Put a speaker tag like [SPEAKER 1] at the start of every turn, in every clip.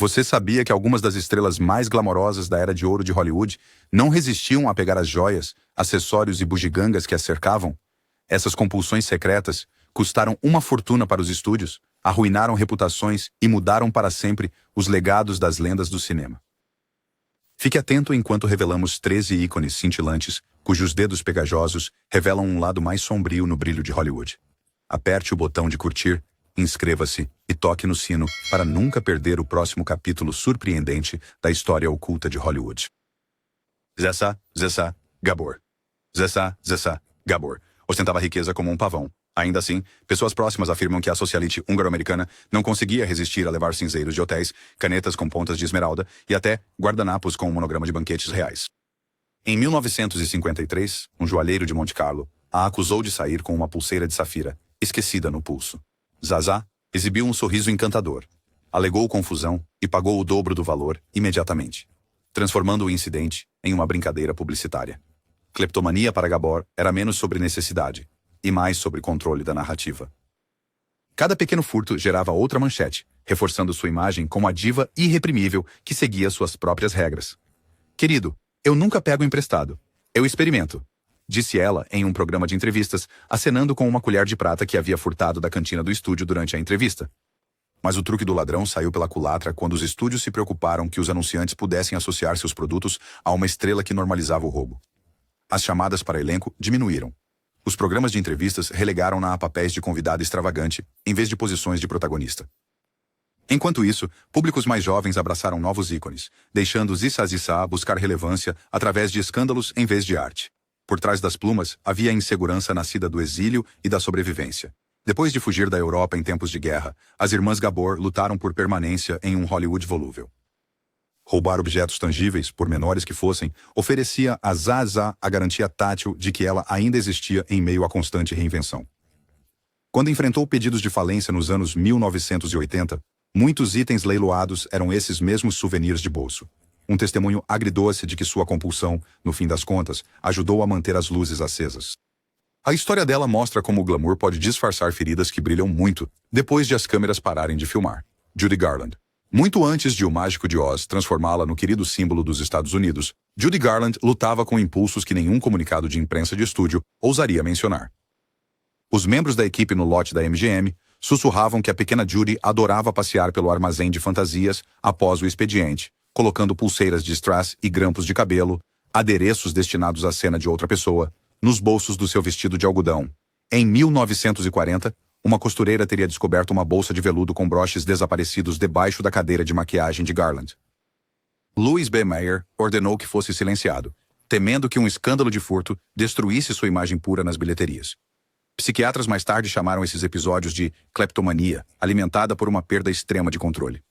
[SPEAKER 1] Você sabia que algumas das estrelas mais glamorosas da era de ouro de Hollywood não resistiam a pegar as joias, acessórios e bugigangas que as cercavam? Essas compulsões secretas custaram uma fortuna para os estúdios, arruinaram reputações e mudaram para sempre os legados das lendas do cinema. Fique atento enquanto revelamos 13 ícones cintilantes, cujos dedos pegajosos revelam um lado mais sombrio no brilho de Hollywood. Aperte o botão de curtir, inscreva-se e toque no sino para nunca perder o próximo capítulo surpreendente da história oculta de Hollywood. Zessa Gabor. Zessa Gabor ostentava riqueza como um pavão. Ainda assim, pessoas próximas afirmam que a socialite húngaro-americana não conseguia resistir a levar cinzeiros de hotéis, canetas com pontas de esmeralda e até guardanapos com um monograma de banquetes reais. Em 1953, um joalheiro de Monte Carlo a acusou de sair com uma pulseira de safira, esquecida no pulso. Zaza exibiu um sorriso encantador, alegou confusão e pagou o dobro do valor imediatamente, transformando o incidente em uma brincadeira publicitária. Cleptomania para Gabor era menos sobre necessidade e mais sobre controle da narrativa. Cada pequeno furto gerava outra manchete, reforçando sua imagem como a diva irreprimível que seguia suas próprias regras. "Querido, eu nunca pego emprestado. Eu experimento", disse ela em um programa de entrevistas, acenando com uma colher de prata que havia furtado da cantina do estúdio durante a entrevista. Mas o truque do ladrão saiu pela culatra quando os estúdios se preocuparam que os anunciantes pudessem associar seus produtos a uma estrela que normalizava o roubo. As chamadas para elenco diminuíram. Os programas de entrevistas relegaram-na a papéis de convidada extravagante, em vez de posições de protagonista. Enquanto isso, públicos mais jovens abraçaram novos ícones, deixando Zissa buscar relevância através de escândalos em vez de arte. Por trás das plumas, havia a insegurança nascida do exílio e da sobrevivência. Depois de fugir da Europa em tempos de guerra, as irmãs Gabor lutaram por permanência em um Hollywood volúvel. Roubar objetos tangíveis, por menores que fossem, oferecia a Zaza a garantia tátil de que ela ainda existia em meio à constante reinvenção. Quando enfrentou pedidos de falência nos anos 1980, muitos itens leiloados eram esses mesmos souvenirs de bolso. Um testemunho agridoce de que sua compulsão, no fim das contas, ajudou a manter as luzes acesas. A história dela mostra como o glamour pode disfarçar feridas que brilham muito depois de as câmeras pararem de filmar. Judy Garland. Muito antes de O Mágico de Oz transformá-la no querido símbolo dos Estados Unidos, Judy Garland lutava com impulsos que nenhum comunicado de imprensa de estúdio ousaria mencionar. Os membros da equipe no lote da MGM sussurravam que a pequena Judy adorava passear pelo armazém de fantasias após o expediente, colocando pulseiras de strass e grampos de cabelo, adereços destinados à cena de outra pessoa, nos bolsos do seu vestido de algodão. Em 1940, uma costureira teria descoberto uma bolsa de veludo com broches desaparecidos debaixo da cadeira de maquiagem de Garland. Louis B. Mayer ordenou que fosse silenciado, temendo que um escândalo de furto destruísse sua imagem pura nas bilheterias. Psiquiatras mais tarde chamaram esses episódios de cleptomania, alimentada por uma perda extrema de controle.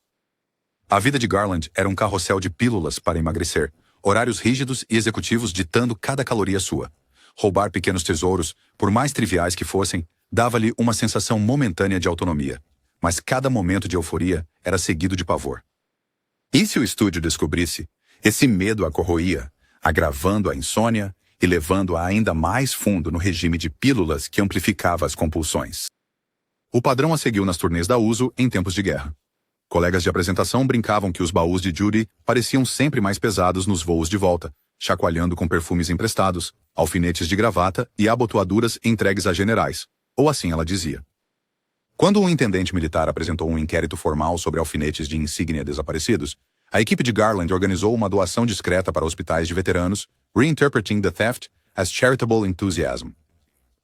[SPEAKER 1] A vida de Garland era um carrossel de pílulas para emagrecer, horários rígidos e executivos ditando cada caloria sua. Roubar pequenos tesouros, por mais triviais que fossem, dava-lhe uma sensação momentânea de autonomia, mas cada momento de euforia era seguido de pavor. E se o estúdio descobrisse, esse medo a corroía, agravando a insônia e levando-a ainda mais fundo no regime de pílulas que amplificava as compulsões. O padrão a seguiu nas turnês da Uso em tempos de guerra. Colegas de apresentação brincavam que os baús de Judy pareciam sempre mais pesados nos voos de volta, chacoalhando com perfumes emprestados, alfinetes de gravata e abotoaduras entregues a generais, ou assim ela dizia. Quando um intendente militar apresentou um inquérito formal sobre alfinetes de insígnia desaparecidos, a equipe de Garland organizou uma doação discreta para hospitais de veteranos, reinterpreting the theft as charitable enthusiasm.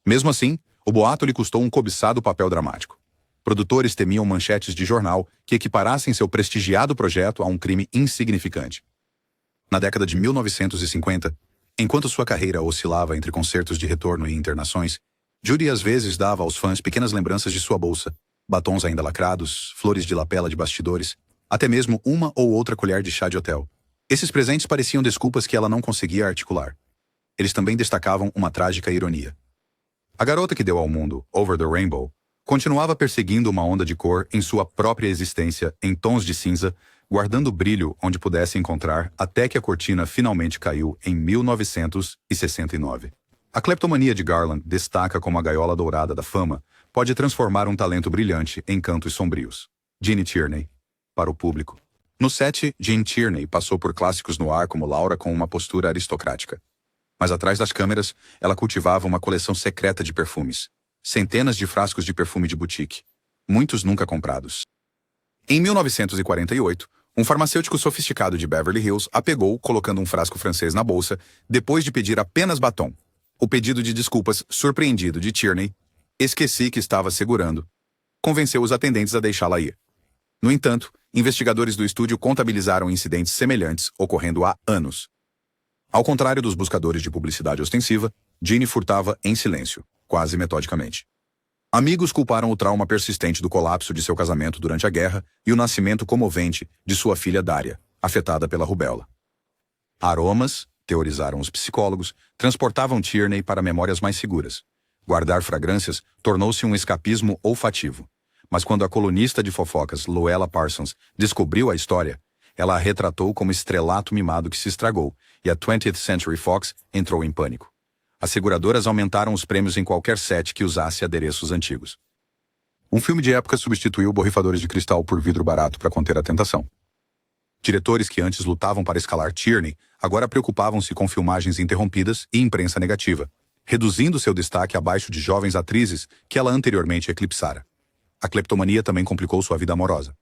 [SPEAKER 1] Mesmo assim, o boato lhe custou um cobiçado papel dramático. Produtores temiam manchetes de jornal que equiparassem seu prestigiado projeto a um crime insignificante. Na década de 1950, enquanto sua carreira oscilava entre concertos de retorno e internações, Judy às vezes dava aos fãs pequenas lembranças de sua bolsa, batons ainda lacrados, flores de lapela de bastidores, até mesmo uma ou outra colher de chá de hotel. Esses presentes pareciam desculpas que ela não conseguia articular. Eles também destacavam uma trágica ironia. A garota que deu ao mundo Over the Rainbow continuava perseguindo uma onda de cor em sua própria existência em tons de cinza, guardando brilho onde pudesse encontrar até que a cortina finalmente caiu em 1969. A cleptomania de Garland destaca como a gaiola dourada da fama pode transformar um talento brilhante em cantos sombrios. Gene Tierney. Para o público, No set, Jean Tierney passou por clássicos no ar como Laura com uma postura aristocrática. Mas atrás das câmeras, ela cultivava uma coleção secreta de perfumes. Centenas de frascos de perfume de boutique. Muitos nunca comprados. Em 1948, um farmacêutico sofisticado de Beverly Hills a pegou colocando um frasco francês na bolsa, depois de pedir apenas batom. O pedido de desculpas, surpreendido de Tierney, esqueci que estava segurando, convenceu os atendentes a deixá-la ir. No entanto, investigadores do estúdio contabilizaram incidentes semelhantes ocorrendo há anos. Ao contrário dos buscadores de publicidade ostensiva, Jeanne furtava em silêncio, quase metodicamente. Amigos culparam o trauma persistente do colapso de seu casamento durante a guerra e o nascimento comovente de sua filha Daria, afetada pela rubéola. Aromas, teorizaram os psicólogos, transportavam Tierney para memórias mais seguras. Guardar fragrâncias tornou-se um escapismo olfativo. Mas quando a colunista de fofocas Louella Parsons descobriu a história, ela a retratou como estrelato mimado que se estragou, e a 20th Century Fox entrou em pânico. As seguradoras aumentaram os prêmios em qualquer set que usasse adereços antigos. Um filme de época substituiu borrifadores de cristal por vidro barato para conter a tentação. Diretores que antes lutavam para escalar Tierney agora preocupavam-se com filmagens interrompidas e imprensa negativa, reduzindo seu destaque abaixo de jovens atrizes que ela anteriormente eclipsara. A cleptomania também complicou sua vida amorosa.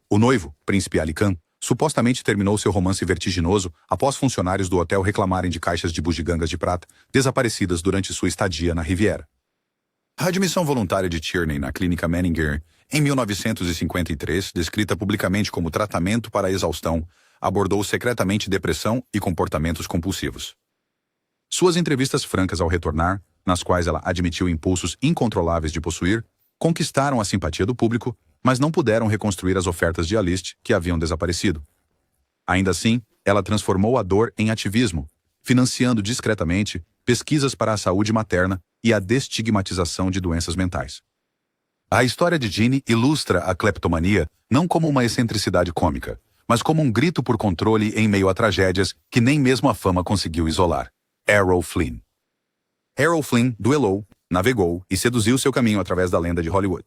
[SPEAKER 1] O noivo, Príncipe Ali Khan, supostamente terminou seu romance vertiginoso após funcionários do hotel reclamarem de caixas de bugigangas de prata desaparecidas durante sua estadia na Riviera. A admissão voluntária de Tierney na clínica Menninger, em 1953, descrita publicamente como tratamento para a exaustão, abordou secretamente depressão e comportamentos compulsivos. Suas entrevistas francas ao retornar, nas quais ela admitiu impulsos incontroláveis de possuir, conquistaram a simpatia do público, mas não puderam reconstruir as ofertas de Alist que haviam desaparecido. Ainda assim, ela transformou a dor em ativismo, financiando discretamente pesquisas para a saúde materna e a destigmatização de doenças mentais. A história de Jeanne ilustra a cleptomania não como uma excentricidade cômica, mas como um grito por controle em meio a tragédias que nem mesmo a fama conseguiu isolar. Errol Flynn. Errol Flynn duelou, navegou e seduziu seu caminho através da lenda de Hollywood.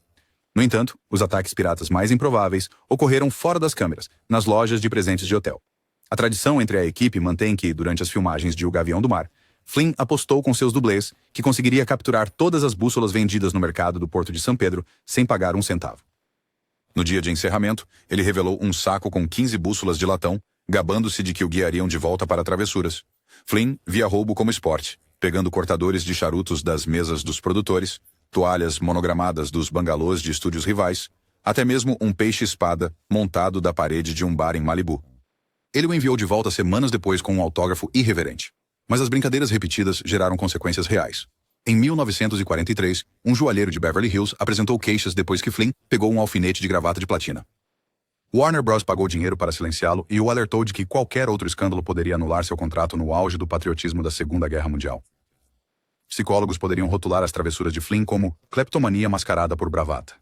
[SPEAKER 1] No entanto, os ataques piratas mais improváveis ocorreram fora das câmeras, nas lojas de presentes de hotel. A tradição entre a equipe mantém que, durante as filmagens de O Gavião do Mar, Flynn apostou com seus dublês que conseguiria capturar todas as bússolas vendidas no mercado do Porto de São Pedro sem pagar um centavo. No dia de encerramento, ele revelou um saco com 15 bússolas de latão, gabando-se de que o guiariam de volta para travessuras. Flynn via roubo como esporte, pegando cortadores de charutos das mesas dos produtores, toalhas monogramadas dos bangalôs de estúdios rivais, até mesmo um peixe-espada montado da parede de um bar em Malibu. Ele o enviou de volta semanas depois com um autógrafo irreverente. Mas as brincadeiras repetidas geraram consequências reais. Em 1943, um joalheiro de Beverly Hills apresentou queixas depois que Flynn pegou um alfinete de gravata de platina. Warner Bros. Pagou dinheiro para silenciá-lo e o alertou de que qualquer outro escândalo poderia anular seu contrato no auge do patriotismo da Segunda Guerra Mundial. Psicólogos poderiam rotular as travessuras de Flynn como cleptomania mascarada por bravata.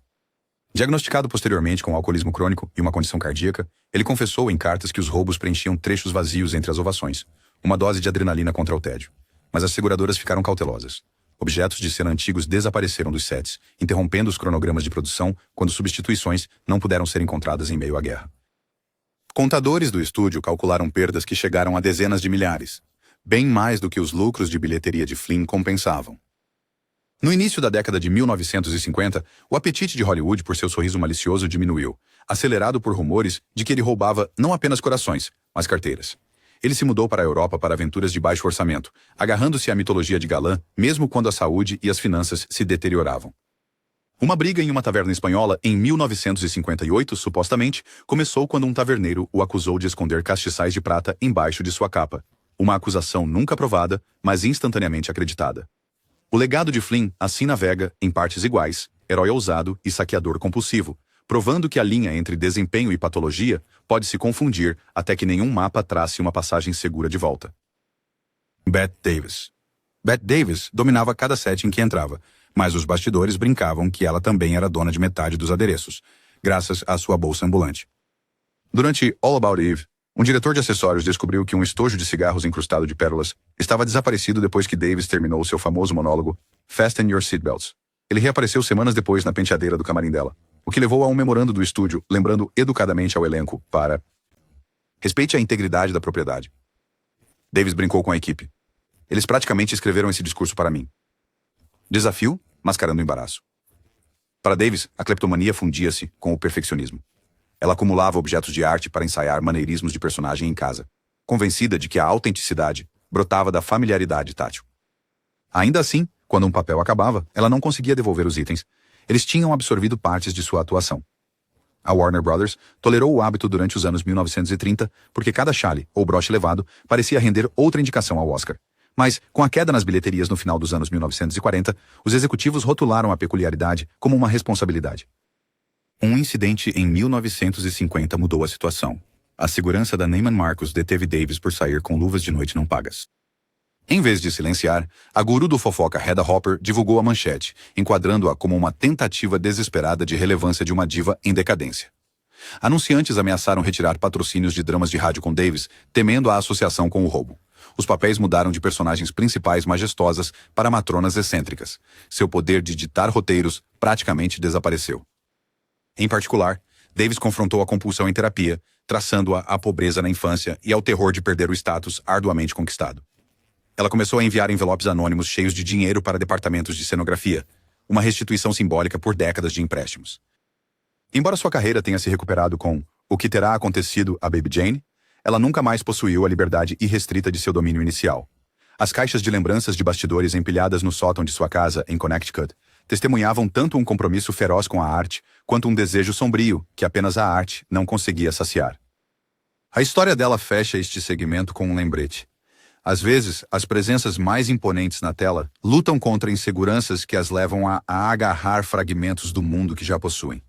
[SPEAKER 1] Diagnosticado posteriormente com alcoolismo crônico e uma condição cardíaca, ele confessou em cartas que os roubos preenchiam trechos vazios entre as ovações, uma dose de adrenalina contra o tédio. Mas as seguradoras ficaram cautelosas. Objetos de cena antigos desapareceram dos sets, interrompendo os cronogramas de produção quando substituições não puderam ser encontradas em meio à guerra. Contadores do estúdio calcularam perdas que chegaram a dezenas de milhares, bem mais do que os lucros de bilheteria de Flynn compensavam. No início da década de 1950, o apetite de Hollywood por seu sorriso malicioso diminuiu, acelerado por rumores de que ele roubava não apenas corações, mas carteiras. Ele se mudou para a Europa para aventuras de baixo orçamento, agarrando-se à mitologia de galã, mesmo quando a saúde e as finanças se deterioravam. Uma briga em uma taverna espanhola em 1958, supostamente, começou quando um taverneiro o acusou de esconder castiçais de prata embaixo de sua capa. Uma acusação nunca provada, mas instantaneamente acreditada. O legado de Flynn assim navega, em partes iguais, herói ousado e saqueador compulsivo, provando que a linha entre desempenho e patologia pode se confundir até que nenhum mapa trace uma passagem segura de volta. Bette Davis. Bette Davis dominava cada set em que entrava, mas os bastidores brincavam que ela também era dona de metade dos adereços, graças à sua bolsa ambulante. Durante All About Eve, um diretor de acessórios descobriu que um estojo de cigarros incrustado de pérolas estava desaparecido depois que Davis terminou seu famoso monólogo Fasten Your Seatbelts. Ele reapareceu semanas depois na penteadeira do camarim dela, o que levou a um memorando do estúdio, lembrando educadamente ao elenco para Respeite a integridade da propriedade. Davis brincou com a equipe. Eles praticamente escreveram esse discurso para mim. Desafio, mascarando o embaraço. Para Davis, a cleptomania fundia-se com o perfeccionismo. Ela acumulava objetos de arte para ensaiar maneirismos de personagem em casa, convencida de que a autenticidade brotava da familiaridade tátil. Ainda assim, quando um papel acabava, ela não conseguia devolver os itens. Eles tinham absorvido partes de sua atuação. A Warner Brothers tolerou o hábito durante os anos 1930 porque cada chale ou broche levado parecia render outra indicação ao Oscar. Mas, com a queda nas bilheterias no final dos anos 1940, os executivos rotularam a peculiaridade como uma responsabilidade. Um incidente em 1950 mudou a situação. A segurança da Neiman Marcus deteve Davis por sair com luvas de noite não pagas. Em vez de silenciar, a guru do fofoca Hedda Hopper divulgou a manchete, enquadrando-a como uma tentativa desesperada de relevância de uma diva em decadência. Anunciantes ameaçaram retirar patrocínios de dramas de rádio com Davis, temendo a associação com o roubo. Os papéis mudaram de personagens principais majestosas para matronas excêntricas. Seu poder de ditar roteiros praticamente desapareceu. Em particular, Davis confrontou a compulsão em terapia, traçando-a à pobreza na infância e ao terror de perder o status arduamente conquistado. Ela começou a enviar envelopes anônimos cheios de dinheiro para departamentos de cenografia, uma restituição simbólica por décadas de empréstimos. Embora sua carreira tenha se recuperado com O que Terá Acontecido a Baby Jane, ela nunca mais possuiu a liberdade irrestrita de seu domínio inicial. As caixas de lembranças de bastidores empilhadas no sótão de sua casa, em Connecticut, testemunhavam tanto um compromisso feroz com a arte, quanto um desejo sombrio que apenas a arte não conseguia saciar. A história dela fecha este segmento com um lembrete. Às vezes, as presenças mais imponentes na tela lutam contra inseguranças que as levam a agarrar fragmentos do mundo que já possuem.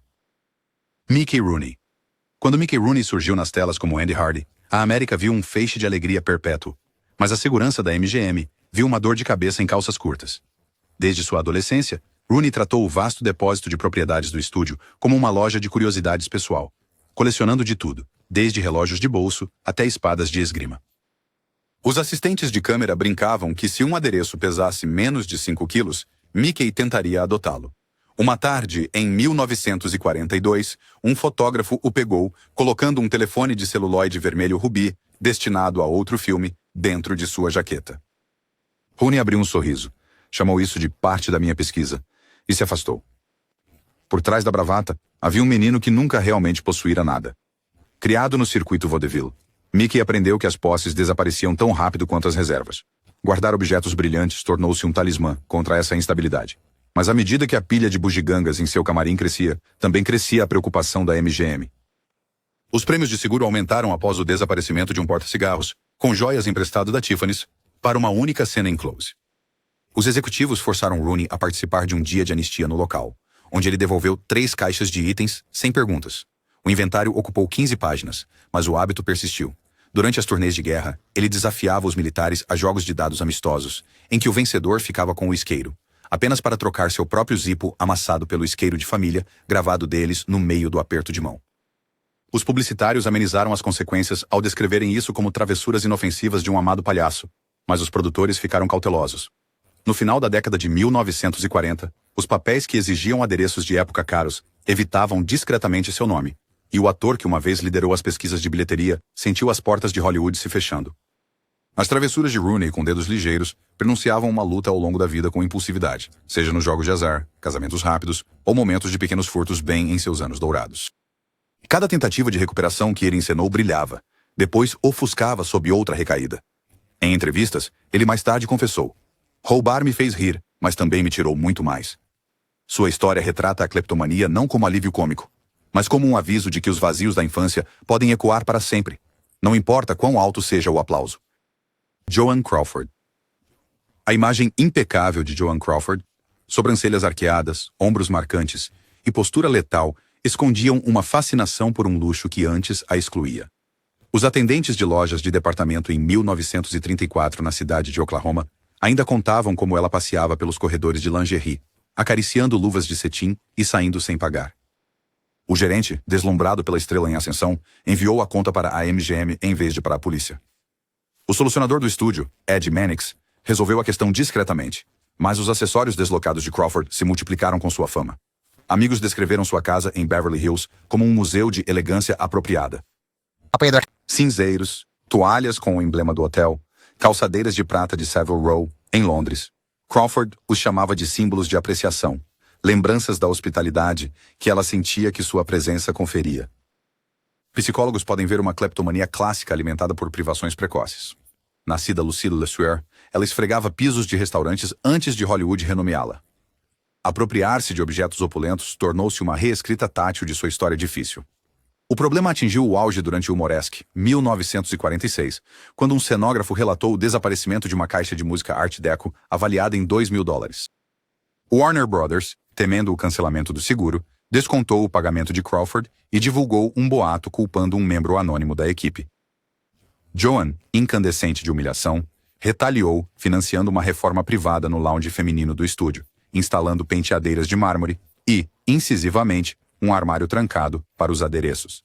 [SPEAKER 1] Mickey Rooney. Quando Mickey Rooney surgiu nas telas como Andy Hardy, a América viu um feixe de alegria perpétuo, mas a segurança da MGM viu uma dor de cabeça em calças curtas. Desde sua adolescência, Rooney tratou o vasto depósito de propriedades do estúdio como uma loja de curiosidades pessoal, colecionando de tudo, desde relógios de bolso até espadas de esgrima. Os assistentes de câmera brincavam que se um adereço pesasse menos de 5 quilos, Mickey tentaria adotá-lo. Uma tarde, em 1942, um fotógrafo o pegou, colocando um telefone de celuloide vermelho rubi, destinado a outro filme, dentro de sua jaqueta. Rooney abriu um sorriso, chamou isso de parte da minha pesquisa, e se afastou. Por trás da bravata, havia um menino que nunca realmente possuíra nada. Criado no circuito vaudeville, Mickey aprendeu que as posses desapareciam tão rápido quanto as reservas. Guardar objetos brilhantes tornou-se um talismã contra essa instabilidade. Mas à medida que a pilha de bugigangas em seu camarim crescia, também crescia a preocupação da MGM. Os prêmios de seguro aumentaram após o desaparecimento de um porta-cigarros, com joias emprestado da Tiffany's, para uma única cena em close. Os executivos forçaram Rooney a participar de um dia de anistia no local, onde ele devolveu 3 caixas de itens sem perguntas. O inventário ocupou 15 páginas, mas o hábito persistiu. Durante as turnês de guerra, ele desafiava os militares a jogos de dados amistosos, em que o vencedor ficava com o isqueiro, apenas para trocar seu próprio zipo amassado pelo isqueiro de família, gravado deles no meio do aperto de mão. Os publicitários amenizaram as consequências ao descreverem isso como travessuras inofensivas de um amado palhaço, mas os produtores ficaram cautelosos. No final da década de 1940, os papéis que exigiam adereços de época caros evitavam discretamente seu nome, e o ator que uma vez liderou as pesquisas de bilheteria sentiu as portas de Hollywood se fechando. As travessuras de Rooney com dedos ligeiros pronunciavam uma luta ao longo da vida com impulsividade, seja nos jogos de azar, casamentos rápidos ou momentos de pequenos furtos bem em seus anos dourados. Cada tentativa de recuperação que ele encenou brilhava, depois ofuscava sob outra recaída. Em entrevistas, ele mais tarde confessou: "Roubar me fez rir, mas também me tirou muito mais." Sua história retrata a cleptomania não como alívio cômico, mas como um aviso de que os vazios da infância podem ecoar para sempre, não importa quão alto seja o aplauso. Joan Crawford. A imagem impecável de Joan Crawford, sobrancelhas arqueadas, ombros marcantes e postura letal escondiam uma fascinação por um luxo que antes a excluía. Os atendentes de lojas de departamento em 1934 na cidade de Oklahoma ainda contavam como ela passeava pelos corredores de lingerie, acariciando luvas de cetim e saindo sem pagar. O gerente, deslumbrado pela estrela em ascensão, enviou a conta para a MGM em vez de para a polícia. O solucionador do estúdio, Ed Mannix, resolveu a questão discretamente, mas os acessórios deslocados de Crawford se multiplicaram com sua fama. Amigos descreveram sua casa em Beverly Hills como um museu de elegância apropriada. cinzeiros, toalhas com o emblema do hotel, calçadeiras de prata de Savile Row, em Londres. Crawford os chamava de símbolos de apreciação, lembranças da hospitalidade que ela sentia que sua presença conferia. Psicólogos podem ver uma cleptomania clássica alimentada por privações precoces. Nascida Lucille LeSueur, ela esfregava pisos de restaurantes antes de Hollywood renomeá-la. Apropriar-se de objetos opulentos tornou-se uma reescrita tátil de sua história difícil. O problema atingiu o auge durante o Humoresque, 1946, quando um cenógrafo relatou o desaparecimento de uma caixa de música Art Deco avaliada em $2.000. Warner Brothers, temendo o cancelamento do seguro, descontou o pagamento de Crawford e divulgou um boato culpando um membro anônimo da equipe. Joan, incandescente de humilhação, retaliou financiando uma reforma privada no lounge feminino do estúdio, instalando penteadeiras de mármore e, incisivamente, um armário trancado para os adereços.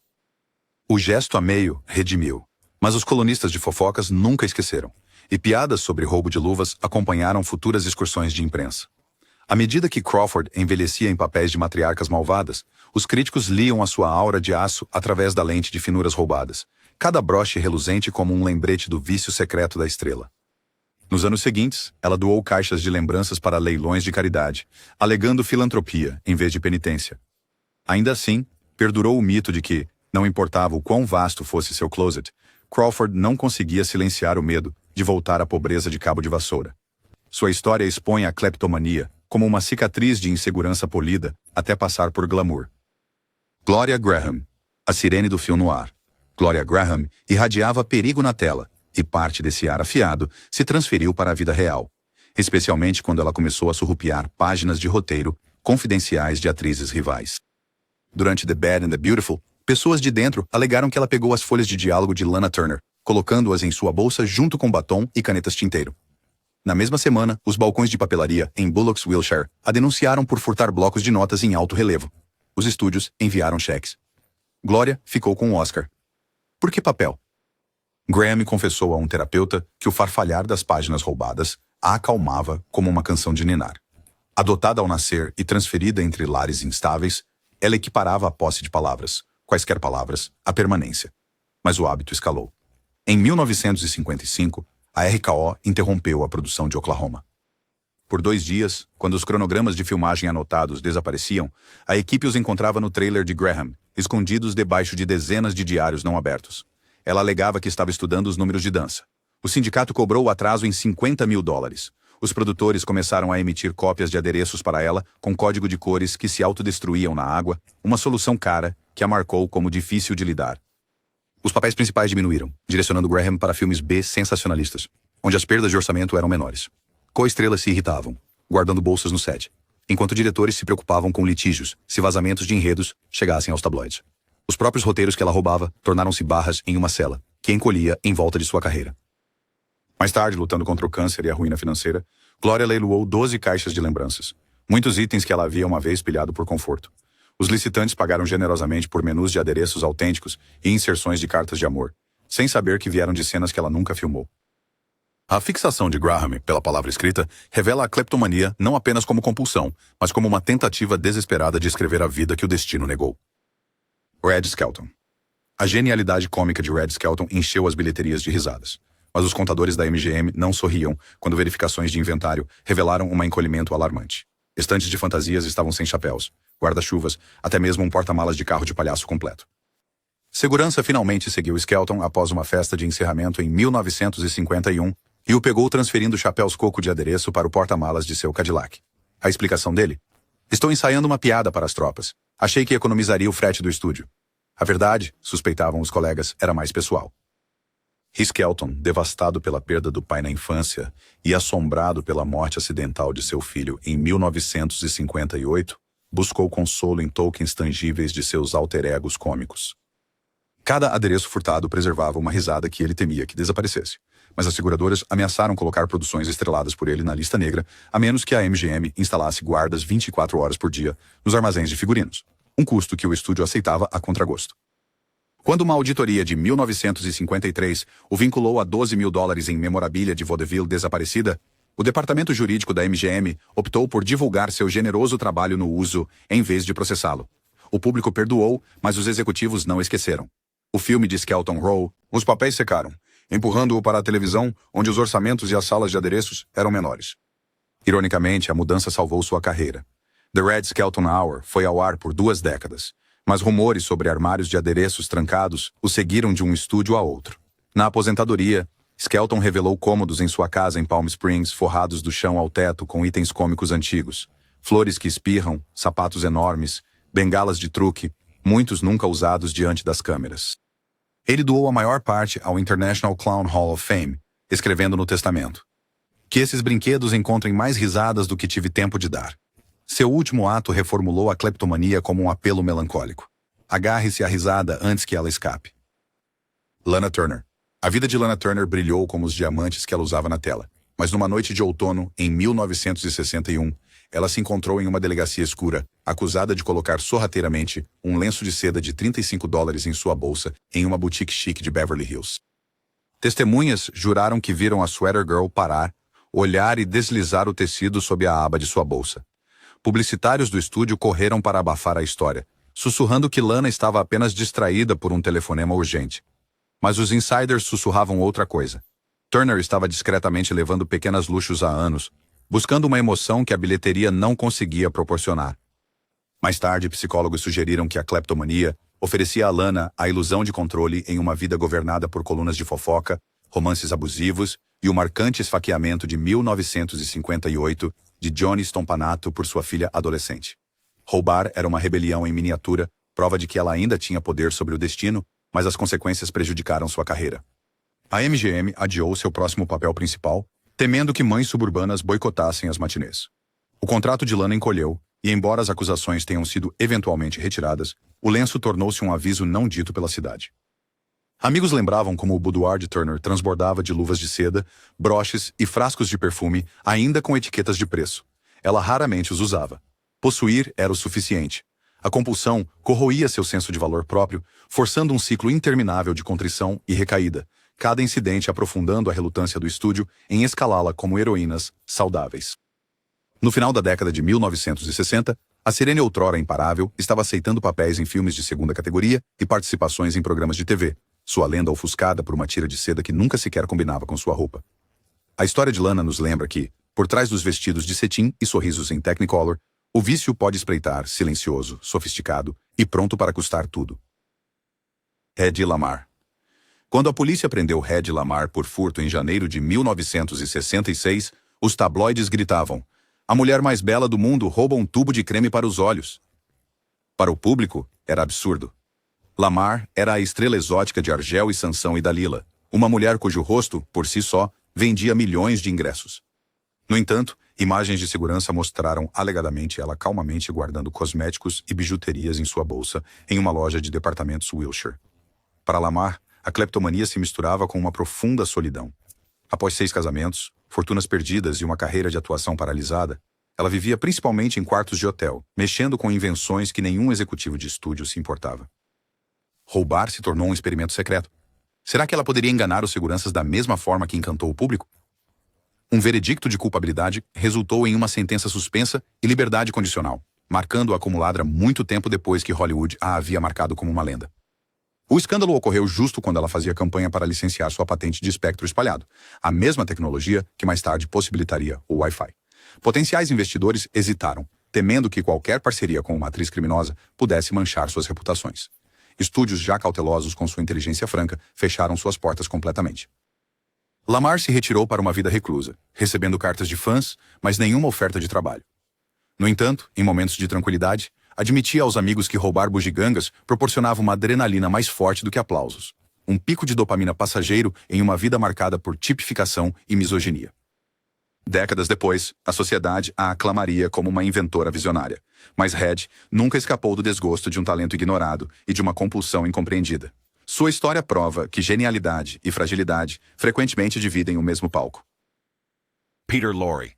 [SPEAKER 1] O gesto a meio redimiu, mas os colunistas de fofocas nunca esqueceram, e piadas sobre roubo de luvas acompanharam futuras excursões de imprensa. À medida que Crawford envelhecia em papéis de matriarcas malvadas, os críticos liam a sua aura de aço através da lente de finuras roubadas, cada broche reluzente como um lembrete do vício secreto da estrela. Nos anos seguintes, ela doou caixas de lembranças para leilões de caridade, alegando filantropia em vez de penitência. Ainda assim, perdurou o mito de que, não importava o quão vasto fosse seu closet, Crawford não conseguia silenciar o medo de voltar à pobreza de cabo de vassoura. Sua história expõe a cleptomania como uma cicatriz de insegurança polida até passar por glamour. Gloria Graham, a sirene do film noir. Gloria Graham irradiava perigo na tela, e parte desse ar afiado se transferiu para a vida real, especialmente quando ela começou a surrupiar páginas de roteiro confidenciais de atrizes rivais. Durante The Bad and the Beautiful, pessoas de dentro alegaram que ela pegou as folhas de diálogo de Lana Turner, colocando-as em sua bolsa junto com batom e canetas tinteiro. Na mesma semana, os balcões de papelaria em Bullocks, Wiltshire, a denunciaram por furtar blocos de notas em alto relevo. Os estúdios enviaram cheques. Gloria ficou com o Oscar. Por que papel? Graham confessou a um terapeuta que o farfalhar das páginas roubadas a acalmava como uma canção de ninar. Adotada ao nascer e transferida entre lares instáveis, ela equiparava a posse de palavras, quaisquer palavras, à permanência. Mas o hábito escalou. Em 1955, a RKO interrompeu a produção de Oklahoma. Por 2 dias, quando os cronogramas de filmagem anotados desapareciam, a equipe os encontrava no trailer de Graham, escondidos debaixo de dezenas de diários não abertos. Ela alegava que estava estudando os números de dança. O sindicato cobrou o atraso em $50.000. Os produtores começaram a emitir cópias de adereços para ela, com código de cores que se autodestruíam na água, uma solução cara que a marcou como difícil de lidar. Os papéis principais diminuíram, direcionando Graham para filmes B sensacionalistas, onde as perdas de orçamento eram menores. Co-estrelas se irritavam, guardando bolsas no set, enquanto diretores se preocupavam com litígios, se vazamentos de enredos chegassem aos tabloides. Os próprios roteiros que ela roubava tornaram-se barras em uma cela, que encolhia em volta de sua carreira. Mais tarde, lutando contra o câncer e a ruína financeira, Gloria leiloou 12 caixas de lembranças, muitos itens que ela havia uma vez pilhado por conforto. Os licitantes pagaram generosamente por menus de adereços autênticos e inserções de cartas de amor, sem saber que vieram de cenas que ela nunca filmou. A fixação de Graham pela palavra escrita revela a cleptomania não apenas como compulsão, mas como uma tentativa desesperada de escrever a vida que o destino negou. Red Skelton. A genialidade cômica de Red Skelton encheu as bilheterias de risadas. Mas os contadores da MGM não sorriam quando verificações de inventário revelaram um encolhimento alarmante. Estantes de fantasias estavam sem chapéus, guarda-chuvas, até mesmo um porta-malas de carro de palhaço completo. Segurança finalmente seguiu Skelton após uma festa de encerramento em 1951 e o pegou transferindo chapéus coco de adereço para o porta-malas de seu Cadillac. A explicação dele? Estou ensaiando uma piada para as tropas. Achei que economizaria o frete do estúdio. A verdade, suspeitavam os colegas, era mais pessoal. Skelton, devastado pela perda do pai na infância e assombrado pela morte acidental de seu filho em 1958, buscou consolo em tokens tangíveis de seus alter egos cômicos. Cada adereço furtado preservava uma risada que ele temia que desaparecesse, mas as seguradoras ameaçaram colocar produções estreladas por ele na lista negra, a menos que a MGM instalasse guardas 24 horas por dia nos armazéns de figurinos, um custo que o estúdio aceitava a contragosto. Quando uma auditoria de 1953 o vinculou a $12.000 em memorabilia de vaudeville desaparecida, o departamento jurídico da MGM optou por divulgar seu generoso trabalho no uso em vez de processá-lo. O público perdoou, mas os executivos não esqueceram. O filme de Skelton Row, Os papéis secaram, empurrando-o para a televisão, onde os orçamentos e as salas de adereços eram menores. Ironicamente, a mudança salvou sua carreira. The Red Skelton Hour foi ao ar por 2 décadas, mas rumores sobre armários de adereços trancados o seguiram de um estúdio a outro. Na aposentadoria, Skelton revelou cômodos em sua casa em Palm Springs forrados do chão ao teto com itens cômicos antigos, flores que espirram, sapatos enormes, bengalas de truque, muitos nunca usados diante das câmeras. Ele doou a maior parte ao International Clown Hall of Fame, escrevendo no testamento: "Que esses brinquedos encontrem mais risadas do que tive tempo de dar." Seu último ato reformulou a cleptomania como um apelo melancólico. Agarre-se à risada antes que ela escape. Lana Turner. A vida de Lana Turner brilhou como os diamantes que ela usava na tela. Mas numa noite de outono, em 1961, ela se encontrou em uma delegacia escura, acusada de colocar sorrateiramente um lenço de seda de $35 em sua bolsa em uma boutique chique de Beverly Hills. Testemunhas juraram que viram a Sweater Girl parar, olhar e deslizar o tecido sob a aba de sua bolsa. Publicitários do estúdio correram para abafar a história, sussurrando que Lana estava apenas distraída por um telefonema urgente. Mas os insiders sussurravam outra coisa. Turner estava discretamente levando pequenos luxos há anos, buscando uma emoção que a bilheteria não conseguia proporcionar. Mais tarde, psicólogos sugeriram que a cleptomania oferecia a Lana a ilusão de controle em uma vida governada por colunas de fofoca, romances abusivos e o marcante esfaqueamento de 1958 de Johnny Stompanato por sua filha adolescente. Roubar era uma rebelião em miniatura, prova de que ela ainda tinha poder sobre o destino, mas as consequências prejudicaram sua carreira. A MGM adiou seu próximo papel principal, temendo que mães suburbanas boicotassem as matinês. O contrato de Lana encolheu, e embora as acusações tenham sido eventualmente retiradas, o lenço tornou-se um aviso não dito pela cidade. Amigos lembravam como o boudoir de Turner transbordava de luvas de seda, broches e frascos de perfume, ainda com etiquetas de preço. Ela raramente os usava. Possuir era o suficiente. A compulsão corroía seu senso de valor próprio, forçando um ciclo interminável de contrição e recaída, cada incidente aprofundando a relutância do estúdio em escalá-la como heroínas saudáveis. No final da década de 1960, a sirene outrora imparável estava aceitando papéis em filmes de segunda categoria e participações em programas de TV, sua lenda ofuscada por uma tira de seda que nunca sequer combinava com sua roupa. A história de Lana nos lembra que, por trás dos vestidos de cetim e sorrisos em Technicolor, o vício pode espreitar, silencioso, sofisticado e pronto para custar tudo. Hedy Lamarr. Quando a polícia prendeu Hedy Lamarr por furto em janeiro de 1966, os tabloides gritavam: "A mulher mais bela do mundo rouba um tubo de creme para os olhos." Para o público, era absurdo. Lamarr era a estrela exótica de Argel e Sansão e Dalila, uma mulher cujo rosto, por si só, vendia milhões de ingressos. No entanto, imagens de segurança mostraram alegadamente ela calmamente guardando cosméticos e bijuterias em sua bolsa em uma loja de departamentos Wilshire. Para Lamarr, a cleptomania se misturava com uma profunda solidão. Após 6 casamentos, fortunas perdidas e uma carreira de atuação paralisada, ela vivia principalmente em quartos de hotel, mexendo com invenções que nenhum executivo de estúdio se importava. Roubar se tornou um experimento secreto. Será que ela poderia enganar os seguranças da mesma forma que encantou o público? Um veredicto de culpabilidade resultou em uma sentença suspensa e liberdade condicional, marcando-a como ladra muito tempo depois que Hollywood a havia marcado como uma lenda. O escândalo ocorreu justo quando ela fazia campanha para licenciar sua patente de espectro espalhado, a mesma tecnologia que mais tarde possibilitaria o Wi-Fi. Potenciais investidores hesitaram, temendo que qualquer parceria com uma atriz criminosa pudesse manchar suas reputações. Estúdios já cautelosos com sua inteligência franca fecharam suas portas completamente. Lamarr se retirou para uma vida reclusa, recebendo cartas de fãs, mas nenhuma oferta de trabalho. No entanto, em momentos de tranquilidade, admitia aos amigos que roubar bugigangas proporcionava uma adrenalina mais forte do que aplausos. Um pico de dopamina passageiro em uma vida marcada por tipificação e misoginia. Décadas depois, a sociedade a aclamaria como uma inventora visionária, mas Hedy nunca escapou do desgosto de um talento ignorado e de uma compulsão incompreendida. Sua história prova que genialidade e fragilidade frequentemente dividem o mesmo palco. Peter Lorre.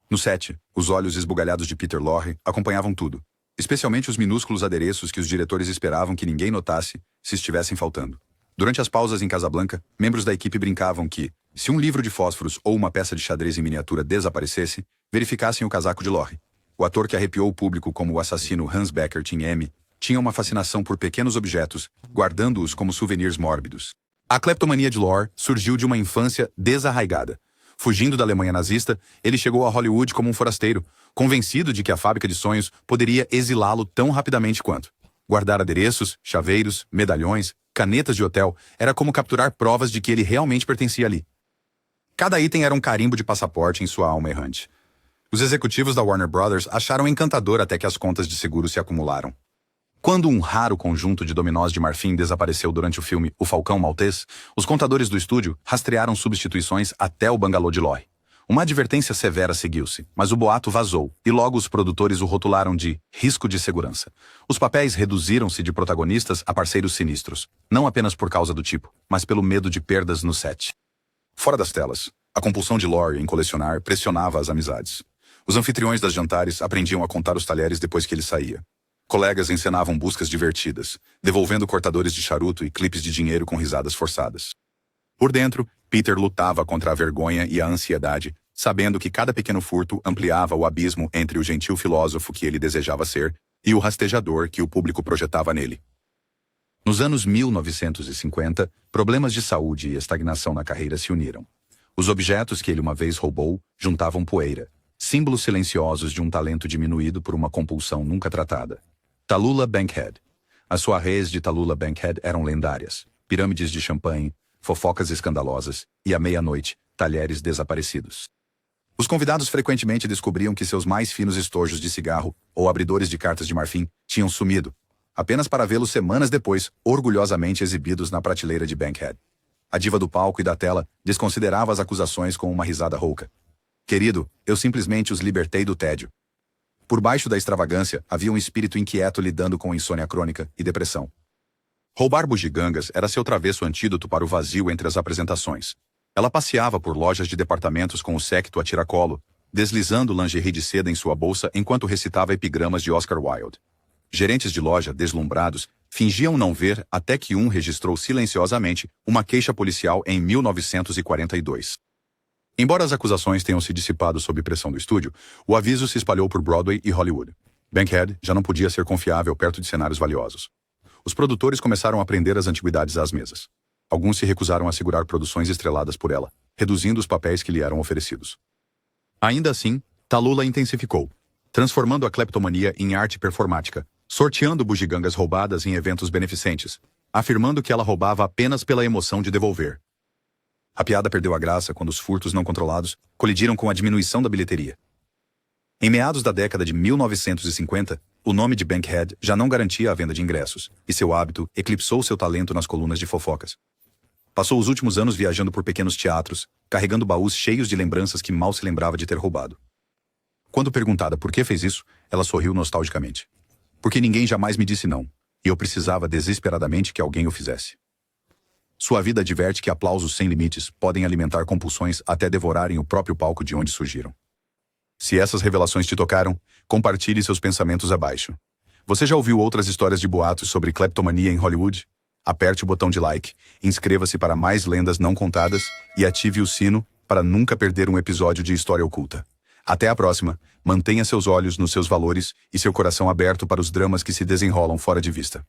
[SPEAKER 1] No set, os olhos esbugalhados de Peter Lorre acompanhavam tudo, especialmente os minúsculos adereços que os diretores esperavam que ninguém notasse se estivessem faltando. Durante as pausas em Casablanca, membros da equipe brincavam que, se um livro de fósforos ou uma peça de xadrez em miniatura desaparecesse, verificassem o casaco de Lorre. O ator que arrepiou o público como o assassino Hans Beckert em M tinha uma fascinação por pequenos objetos, guardando-os como souvenirs mórbidos. A cleptomania de Lore surgiu de uma infância desarraigada. Fugindo da Alemanha nazista, ele chegou a Hollywood como um forasteiro, convencido de que a fábrica de sonhos poderia exilá-lo tão rapidamente quanto. Guardar adereços, chaveiros, medalhões, canetas de hotel era como capturar provas de que ele realmente pertencia ali. Cada item era um carimbo de passaporte em sua alma errante. Os executivos da Warner Brothers acharam encantador até que as contas de seguro se acumularam. Quando um raro conjunto de dominós de marfim desapareceu durante o filme O Falcão Maltês, os contadores do estúdio rastrearam substituições até o bangalô de Lore. Uma advertência severa seguiu-se, mas o boato vazou, e logo os produtores o rotularam de risco de segurança. Os papéis reduziram-se de protagonistas a parceiros sinistros, não apenas por causa do tipo, mas pelo medo de perdas no set. Fora das telas, a compulsão de Lore em colecionar pressionava as amizades. Os anfitriões das jantares aprendiam a contar os talheres depois que ele saía. Colegas encenavam buscas divertidas, devolvendo cortadores de charuto e clipes de dinheiro com risadas forçadas. Por dentro, Peter lutava contra a vergonha e a ansiedade, sabendo que cada pequeno furto ampliava o abismo entre o gentil filósofo que ele desejava ser e o rastejador que o público projetava nele. Nos anos 1950, problemas de saúde e estagnação na carreira se uniram. Os objetos que ele uma vez roubou juntavam poeira, símbolos silenciosos de um talento diminuído por uma compulsão nunca tratada. Tallulah Bankhead. As soirées de Tallulah Bankhead eram lendárias. Pirâmides de champanhe, fofocas escandalosas e, à meia-noite, talheres desaparecidos. Os convidados frequentemente descobriam que seus mais finos estojos de cigarro ou abridores de cartas de marfim tinham sumido, apenas para vê-los semanas depois, orgulhosamente exibidos na prateleira de Bankhead. A diva do palco e da tela desconsiderava as acusações com uma risada rouca. Querido, eu simplesmente os libertei do tédio. Por baixo da extravagância, havia um espírito inquieto lidando com insônia crônica e depressão. Roubar bugigangas era seu travesso antídoto para o vazio entre as apresentações. Ela passeava por lojas de departamentos com o séquito a tiracolo, deslizando lingerie de seda em sua bolsa enquanto recitava epigramas de Oscar Wilde. Gerentes de loja, deslumbrados, fingiam não ver até que um registrou silenciosamente uma queixa policial em 1942. Embora as acusações tenham se dissipado sob pressão do estúdio, o aviso se espalhou por Broadway e Hollywood. Bankhead já não podia ser confiável perto de cenários valiosos. Os produtores começaram a prender as antiguidades às mesas. Alguns se recusaram a segurar produções estreladas por ela, reduzindo os papéis que lhe eram oferecidos. Ainda assim, Tallulah intensificou, transformando a cleptomania em arte performática, sorteando bugigangas roubadas em eventos beneficentes, afirmando que ela roubava apenas pela emoção de devolver. A piada perdeu a graça quando os furtos não controlados colidiram com a diminuição da bilheteria. Em meados da década de 1950, o nome de Bankhead já não garantia a venda de ingressos, e seu hábito eclipsou seu talento nas colunas de fofocas. Passou os últimos anos viajando por pequenos teatros, carregando baús cheios de lembranças que mal se lembrava de ter roubado. Quando perguntada por que fez isso, ela sorriu nostalgicamente. Porque ninguém jamais me disse não, e eu precisava desesperadamente que alguém o fizesse. Sua vida adverte que aplausos sem limites podem alimentar compulsões até devorarem o próprio palco de onde surgiram. Se essas revelações te tocaram, compartilhe seus pensamentos abaixo. Você já ouviu outras histórias de boatos sobre cleptomania em Hollywood? Aperte o botão de like, inscreva-se para mais lendas não contadas e ative o sino para nunca perder um episódio de História Oculta. Até a próxima, mantenha seus olhos nos seus valores e seu coração aberto para os dramas que se desenrolam fora de vista.